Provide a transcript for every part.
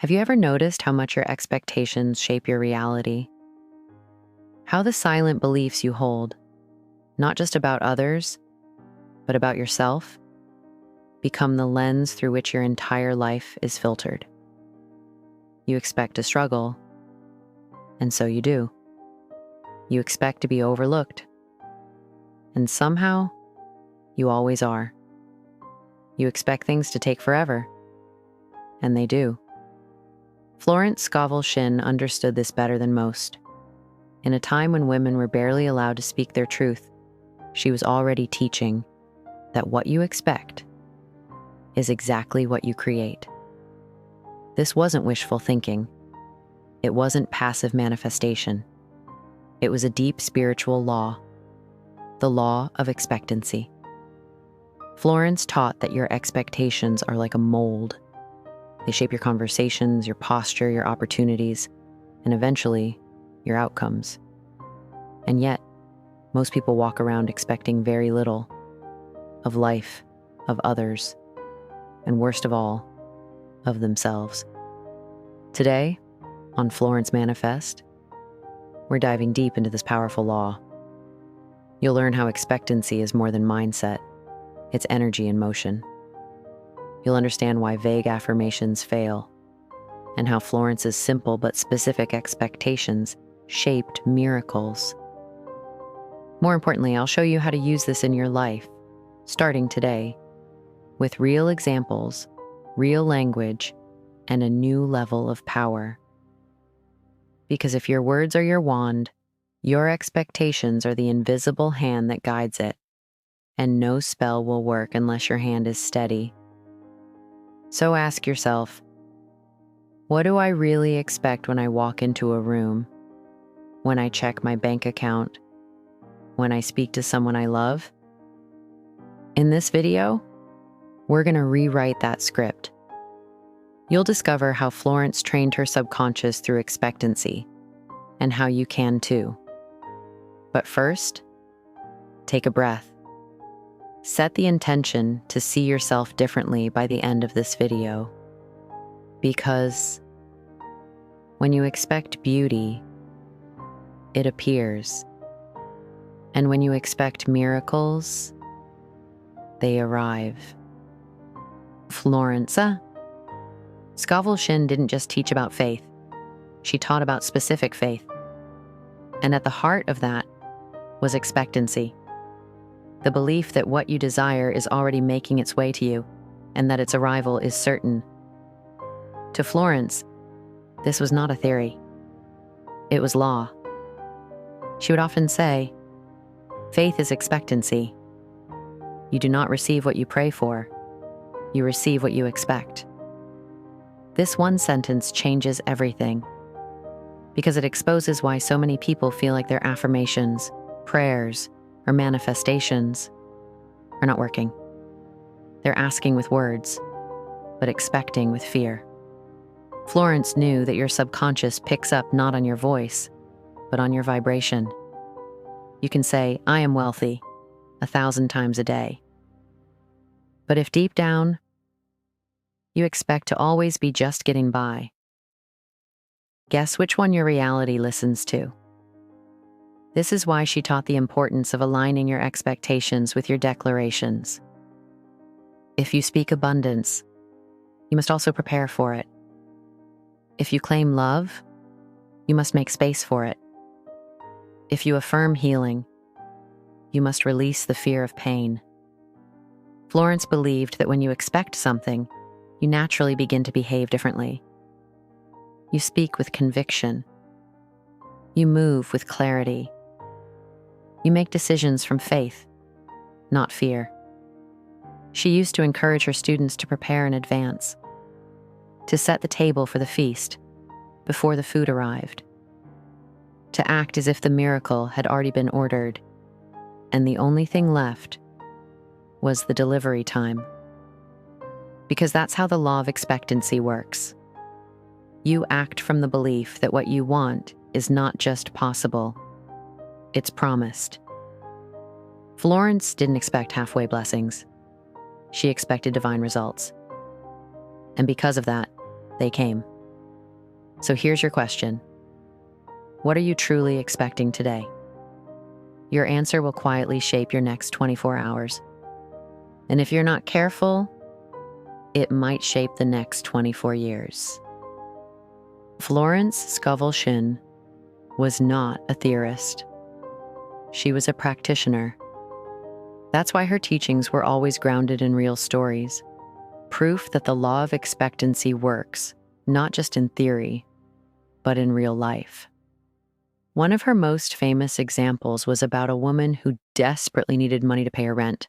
Have you ever noticed how much your expectations shape your reality? How the silent beliefs you hold, not just about others, but about yourself, become the lens through which your entire life is filtered. You expect to struggle, and so you do. You expect to be overlooked, and somehow, you always are. You expect things to take forever, and they do. Florence Scovel Shinn understood this better than most. In a time when women were barely allowed to speak their truth, she was already teaching that what you expect is exactly what you create. This wasn't wishful thinking. It wasn't passive manifestation. It was a deep spiritual law, the law of expectancy. Florence taught that your expectations are like a mold. They shape your conversations, your posture, your opportunities, and eventually, your outcomes. And yet, most people walk around expecting very little of life, of others, and worst of all, of themselves. Today, on Florence Manifest, we're diving deep into this powerful law. You'll learn how expectancy is more than mindset. It's energy in motion. You'll understand why vague affirmations fail, and how Florence's simple but specific expectations shaped miracles. More importantly, I'll show you how to use this in your life, starting today, with real examples, real language, and a new level of power. Because if your words are your wand, your expectations are the invisible hand that guides it, and no spell will work unless your hand is steady. So ask yourself, what do I really expect when I walk into a room? When I check my bank account? When I speak to someone I love? In this video, we're going to rewrite that script. You'll discover how Florence trained her subconscious through expectancy, and how you can too. But first, take a breath. Set the intention to see yourself differently by the end of this video. Because when you expect beauty, it appears. And when you expect miracles, they arrive. Florence Scovel Shinn didn't just teach about faith. She taught about specific faith. And at the heart of that was expectancy. The belief that what you desire is already making its way to you, and that its arrival is certain. To Florence, this was not a theory. It was law. She would often say, faith is expectancy. You do not receive what you pray for. You receive what you expect. This one sentence changes everything, because it exposes why so many people feel like their affirmations, prayers, or manifestations are not working. They're asking with words, but expecting with fear. Florence knew that your subconscious picks up not on your voice, but on your vibration. You can say, I am wealthy, 1,000 times a day. But if deep down, you expect to always be just getting by, guess which one your reality listens to? This is why she taught the importance of aligning your expectations with your declarations. If you speak abundance, you must also prepare for it. If you claim love, you must make space for it. If you affirm healing, you must release the fear of pain. Florence believed that when you expect something, you naturally begin to behave differently. You speak with conviction. You move with clarity. You make decisions from faith, not fear. She used to encourage her students to prepare in advance, to set the table for the feast before the food arrived, to act as if the miracle had already been ordered, and the only thing left was the delivery time. Because that's how the law of expectancy works. You act from the belief that what you want is not just possible, it's promised. Florence didn't expect halfway blessings. She expected divine results. And because of that, they came. So here's your question. What are you truly expecting today? Your answer will quietly shape your next 24 hours. And if you're not careful, it might shape the next 24 years. Florence Scovel Shinn was not a theorist. She was a practitioner. That's why her teachings were always grounded in real stories, proof that the law of expectancy works, not just in theory, but in real life. One of her most famous examples was about a woman who desperately needed money to pay her rent.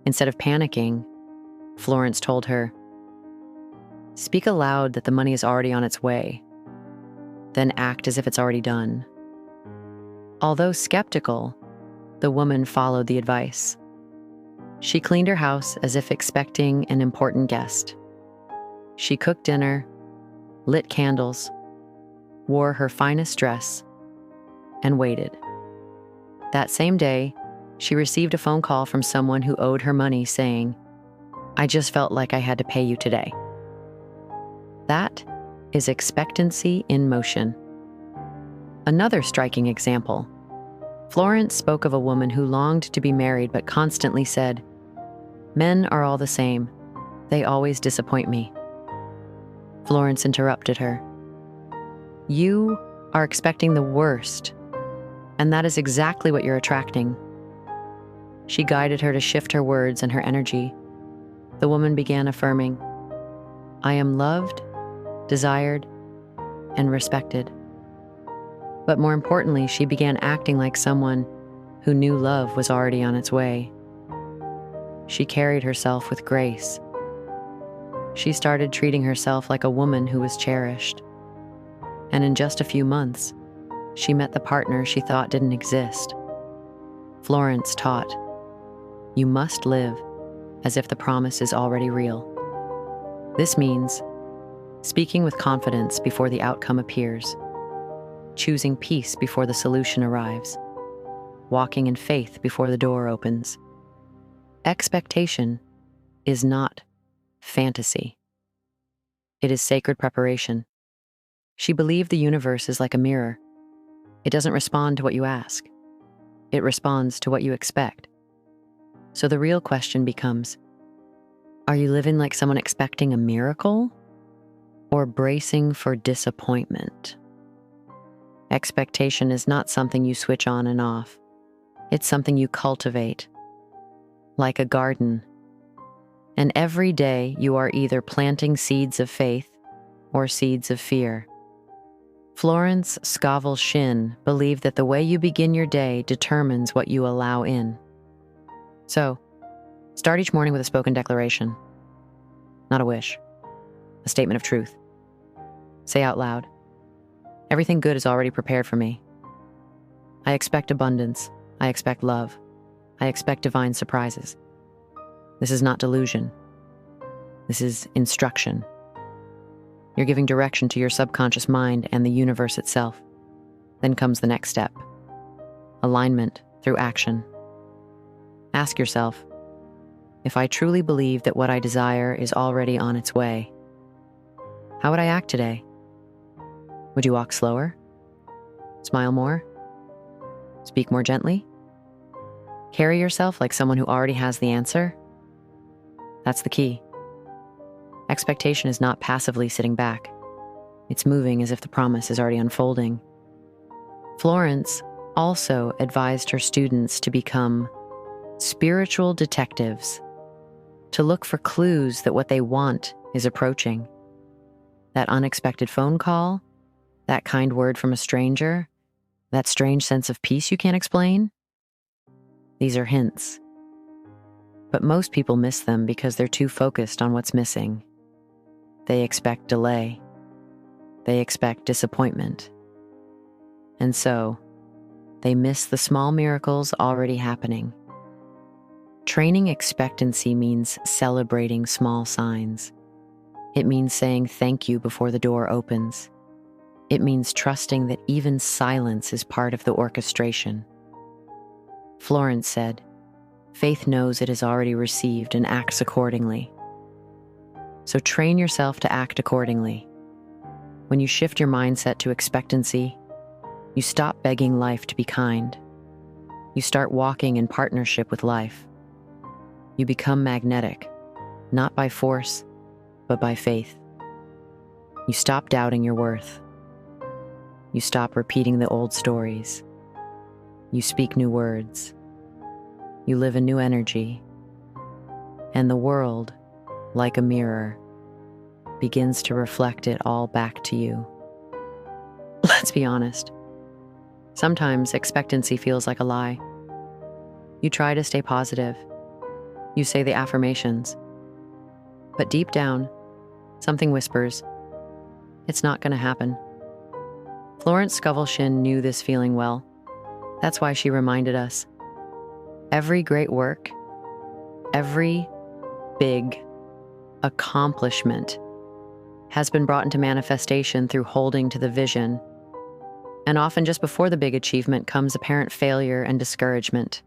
Instead of panicking, Florence told her, "Speak aloud that the money is already on its way, then act as if it's already done." Although skeptical, the woman followed the advice. She cleaned her house as if expecting an important guest. She cooked dinner, lit candles, wore her finest dress, and waited. That same day, she received a phone call from someone who owed her money saying, "I just felt like I had to pay you today." That is expectancy in motion. Another striking example. Florence spoke of a woman who longed to be married but constantly said, "Men are all the same. They always disappoint me." Florence interrupted her. "You are expecting the worst, and that is exactly what you're attracting." She guided her to shift her words and her energy. The woman began affirming, "I am loved, desired, and respected." But more importantly, she began acting like someone who knew love was already on its way. She carried herself with grace. She started treating herself like a woman who was cherished. And in just a few months, she met the partner she thought didn't exist. Florence taught, you must live as if the promise is already real. This means speaking with confidence before the outcome appears, choosing peace before the solution arrives, walking in faith before the door opens. Expectation is not fantasy. It is sacred preparation. She believed the universe is like a mirror. It doesn't respond to what you ask. It responds to what you expect. So the real question becomes, are you living like someone expecting a miracle or bracing for disappointment? Expectation is not something you switch on and off. It's something you cultivate, like a garden. And every day you are either planting seeds of faith or seeds of fear. Florence Scovel Shinn believed that the way you begin your day determines what you allow in. So, start each morning with a spoken declaration. Not a wish. A statement of truth. Say out loud, everything good is already prepared for me. I expect abundance. I expect love. I expect divine surprises. This is not delusion. This is instruction. You're giving direction to your subconscious mind and the universe itself. Then comes the next step. Alignment through action. Ask yourself, if I truly believe that what I desire is already on its way, how would I act today? Would you walk slower? Smile more? Speak more gently? Carry yourself like someone who already has the answer? That's the key. Expectation is not passively sitting back. It's moving as if the promise is already unfolding. Florence also advised her students to become spiritual detectives, to look for clues that what they want is approaching. That unexpected phone call, that kind word from a stranger, that strange sense of peace you can't explain. These are hints. But most people miss them because they're too focused on what's missing. They expect delay. They expect disappointment. And so, they miss the small miracles already happening. Training expectancy means celebrating small signs. It means saying thank you before the door opens. It means trusting that even silence is part of the orchestration. Florence said, faith knows it is already received and acts accordingly. So train yourself to act accordingly. When you shift your mindset to expectancy, you stop begging life to be kind. You start walking in partnership with life. You become magnetic, not by force, but by faith. You stop doubting your worth. You stop repeating the old stories. You speak new words. You live a new energy. And the world, like a mirror, begins to reflect it all back to you. Let's be honest. Sometimes expectancy feels like a lie. You try to stay positive. You say the affirmations. But deep down, something whispers, it's not going to happen. Florence Scovel Shinn knew this feeling well. That's why she reminded us, every great work, every big accomplishment has been brought into manifestation through holding to the vision. And often just before the big achievement comes apparent failure and discouragement.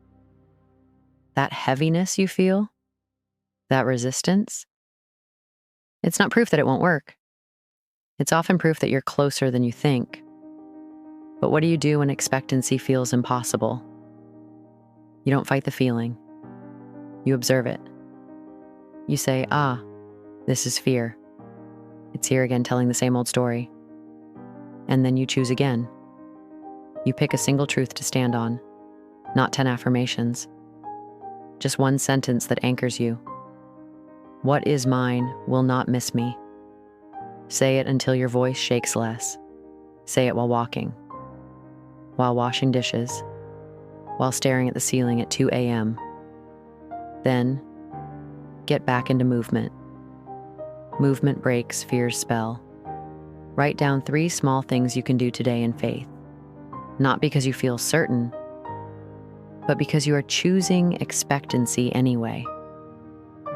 That heaviness you feel, that resistance, it's not proof that it won't work. It's often proof that you're closer than you think. But what do you do when expectancy feels impossible? You don't fight the feeling. You observe it. You say, this is fear. It's here again telling the same old story. And then you choose again. You pick a single truth to stand on, not 10 affirmations. Just one sentence that anchors you. What is mine will not miss me. Say it until your voice shakes less. Say it while walking, while washing dishes, while staring at the ceiling at 2 a.m. Then, get back into movement. Movement breaks fear's spell. Write down 3 small things you can do today in faith. Not because you feel certain, but because you are choosing expectancy anyway.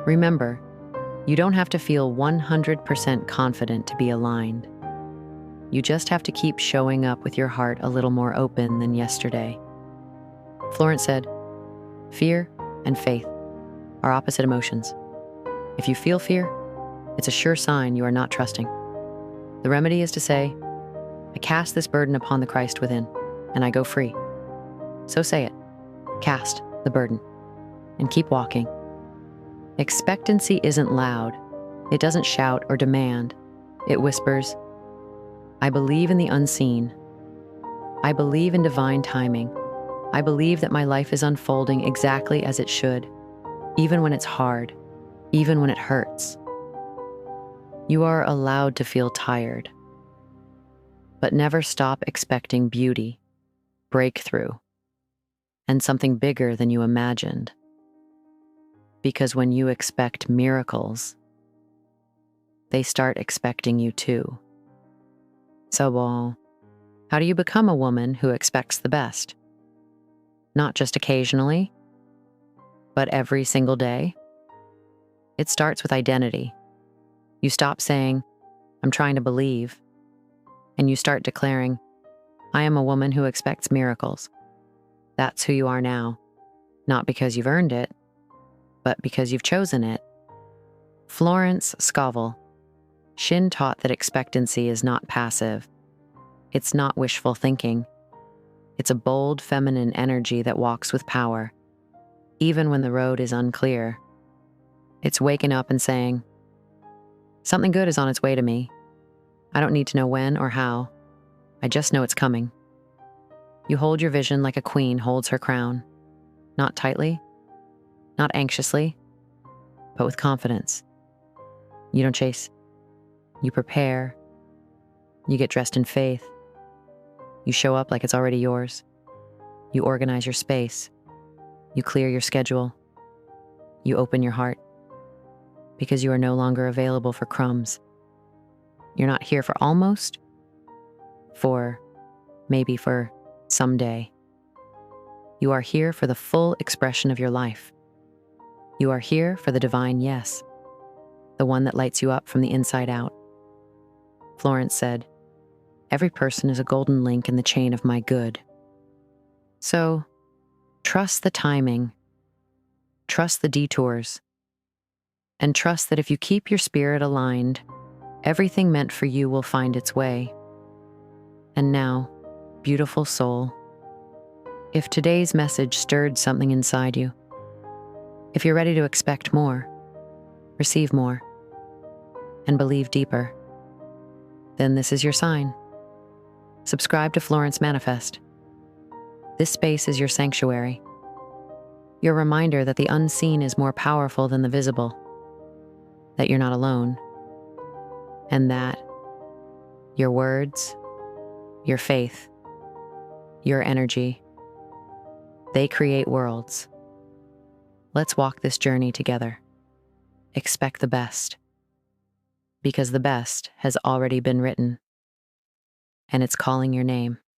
Remember, you don't have to feel 100% confident to be aligned. You just have to keep showing up with your heart a little more open than yesterday. Florence said, fear and faith are opposite emotions. If you feel fear, it's a sure sign you are not trusting. The remedy is to say, I cast this burden upon the Christ within, and I go free. So say it. Cast the burden, and keep walking. Expectancy isn't loud. It doesn't shout or demand. It whispers, I believe in the unseen. I believe in divine timing. I believe that my life is unfolding exactly as it should, even when it's hard, even when it hurts. You are allowed to feel tired, but never stop expecting beauty, breakthrough, and something bigger than you imagined. Because when you expect miracles, they start expecting you too. So, how do you become a woman who expects the best? Not just occasionally, but every single day. It starts with identity. You stop saying, I'm trying to believe, and you start declaring, I am a woman who expects miracles. That's who you are now, not because you've earned it, but because you've chosen it. Florence Scovel Shinn taught that expectancy is not passive. It's not wishful thinking. It's a bold feminine energy that walks with power, even when the road is unclear. It's waking up and saying, something good is on its way to me. I don't need to know when or how. I just know it's coming. You hold your vision like a queen holds her crown, not tightly, not anxiously, but with confidence. You don't chase. You prepare. You get dressed in faith. You show up like it's already yours. You organize your space. You clear your schedule. You open your heart. Because you are no longer available for crumbs. You're not here for almost, maybe for someday. You are here for the full expression of your life. You are here for the divine yes, the one that lights you up from the inside out. Florence said, every person is a golden link in the chain of my good. So, trust the timing, trust the detours, and trust that if you keep your spirit aligned, Everything meant for you will find its way. And now, beautiful soul, if today's message stirred something inside you, if you're ready to expect more, receive more, and believe deeper, then this is your sign. Subscribe to Florence Manifest. This space is your sanctuary, your reminder that the unseen is more powerful than the visible, that you're not alone, and that your words, your faith, your energy, they create worlds. Let's walk this journey together. Expect the best, because the best has already been written, and it's calling your name.